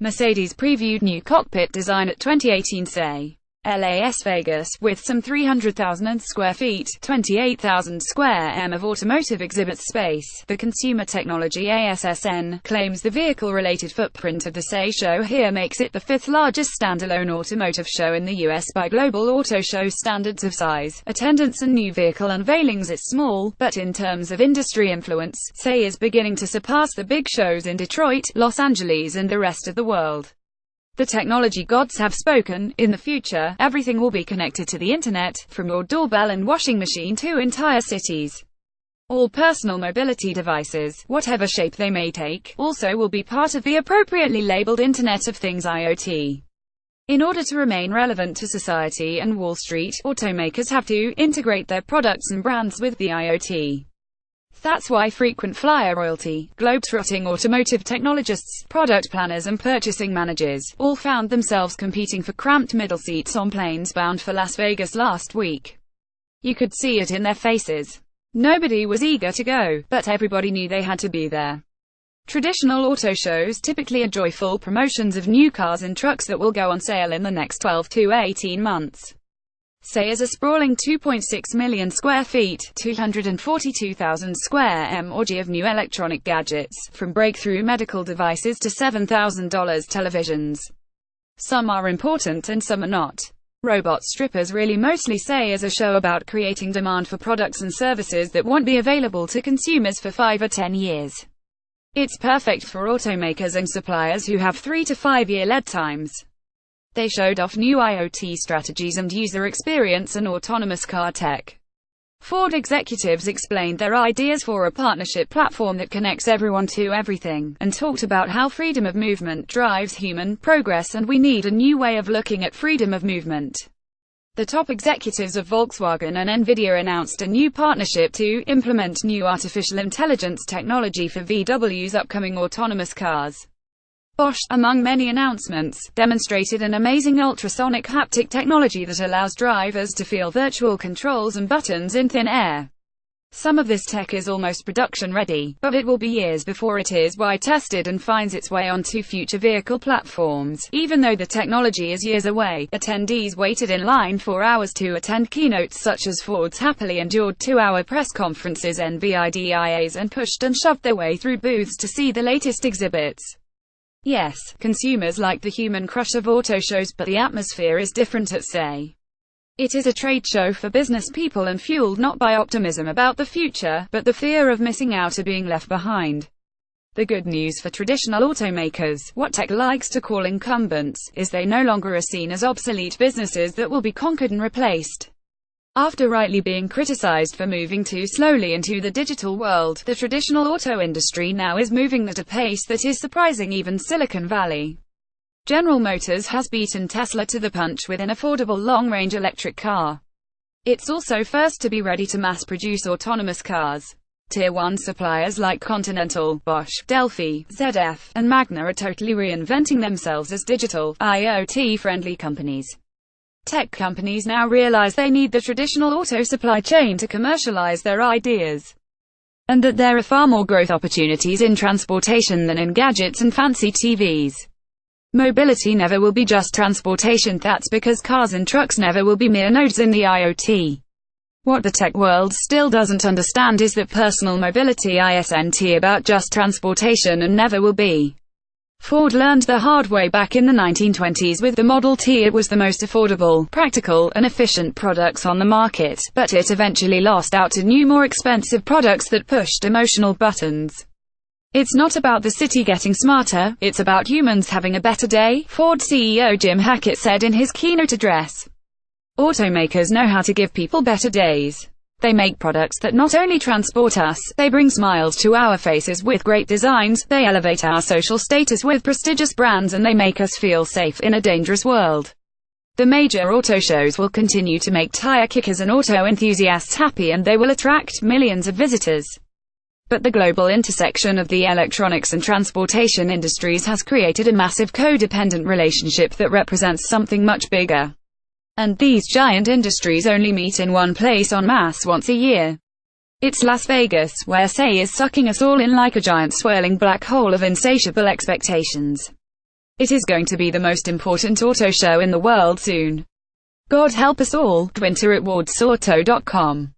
Mercedes previewed new cockpit design at 2018 CES. Las Vegas, with some 300,000 square feet, 28,000 square m of automotive exhibit space. The Consumer Technology ASSN claims the vehicle-related footprint of the CES show here makes it the fifth largest standalone automotive show in the US by global auto show standards of size, attendance and new vehicle unveilings. It's small, but in terms of industry influence, CES is beginning to surpass the big shows in Detroit, Los Angeles and the rest of the world. The technology gods have spoken. In the future, everything will be connected to the internet, from your doorbell and washing machine to entire cities. All personal mobility devices, whatever shape they may take, also will be part of the appropriately labeled Internet of Things IoT. In order to remain relevant to society and Wall Street, automakers have to integrate their products and brands with the IoT. That's why frequent flyer royalty, globetrotting automotive technologists, product planners and purchasing managers all found themselves competing for cramped middle seats on planes bound for Las Vegas last week. You could see it in their faces. Nobody was eager to go, but everybody knew they had to be there. Traditional auto shows typically are joyful promotions of new cars and trucks that will go on sale in the next 12 to 18 months. CES is a sprawling 2.6 million square feet, 242,000 square m orgy of new electronic gadgets, from breakthrough medical devices to $7,000 televisions. Some are important and some are not. Robot strippers really mostly CES is a show about creating demand for products and services that won't be available to consumers for 5 or 10 years. It's perfect for automakers and suppliers who have 3 to 5 year lead times. They showed off new IoT strategies and user experience and autonomous car tech. Ford executives explained their ideas for a partnership platform that connects everyone to everything, and talked about how freedom of movement drives human progress and we need a new way of looking at freedom of movement. The top executives of Volkswagen and Nvidia announced a new partnership to implement new artificial intelligence technology for VW's upcoming autonomous cars. Bosch, among many announcements, demonstrated an amazing ultrasonic haptic technology that allows drivers to feel virtual controls and buttons in thin air. Some of this tech is almost production-ready, but it will be years before it is tested and finds its way onto future vehicle platforms. Even though the technology is years away, attendees waited in line for hours to attend keynotes such as Ford's happily endured 2-hour press conferences, NVIDIAs, and pushed and shoved their way through booths to see the latest exhibits. Yes, consumers like the human crush of auto shows, but the atmosphere is different at CES. It is a trade show for business people and fueled not by optimism about the future, but the fear of missing out or being left behind. The good news for traditional automakers, what tech likes to call incumbents, is they no longer are seen as obsolete businesses that will be conquered and replaced. After rightly being criticized for moving too slowly into the digital world, the traditional auto industry now is moving at a pace that is surprising even Silicon Valley. General Motors has beaten Tesla to the punch with an affordable long-range electric car. It's also first to be ready to mass-produce autonomous cars. Tier 1 suppliers like Continental, Bosch, Delphi, ZF, and Magna are totally reinventing themselves as digital, IoT-friendly companies. Tech companies now realize they need the traditional auto supply chain to commercialize their ideas, and that there are far more growth opportunities in transportation than in gadgets and fancy TVs. Mobility never will be just transportation. That's because cars and trucks never will be mere nodes in the IoT. What the tech world still doesn't understand is that personal mobility isn't about just transportation and never will be. Ford learned the hard way back in the 1920s with the Model T. It was the most affordable, practical, and efficient products on the market, but it eventually lost out to new more expensive products that pushed emotional buttons. It's not about the city getting smarter, it's about humans having a better day, Ford CEO Jim Hackett said in his keynote address. Automakers know how to give people better days. They make products that not only transport us, they bring smiles to our faces with great designs, they elevate our social status with prestigious brands, and they make us feel safe in a dangerous world. The major auto shows will continue to make tire kickers and auto enthusiasts happy, and they will attract millions of visitors. But the global intersection of the electronics and transportation industries has created a massive codependent relationship that represents something much bigger. And these giant industries only meet in one place en masse once a year. It's Las Vegas, where CES is sucking us all in like a giant swirling black hole of insatiable expectations. It is going to be the most important auto show in the world soon. God help us all. Winter at wardsauto.com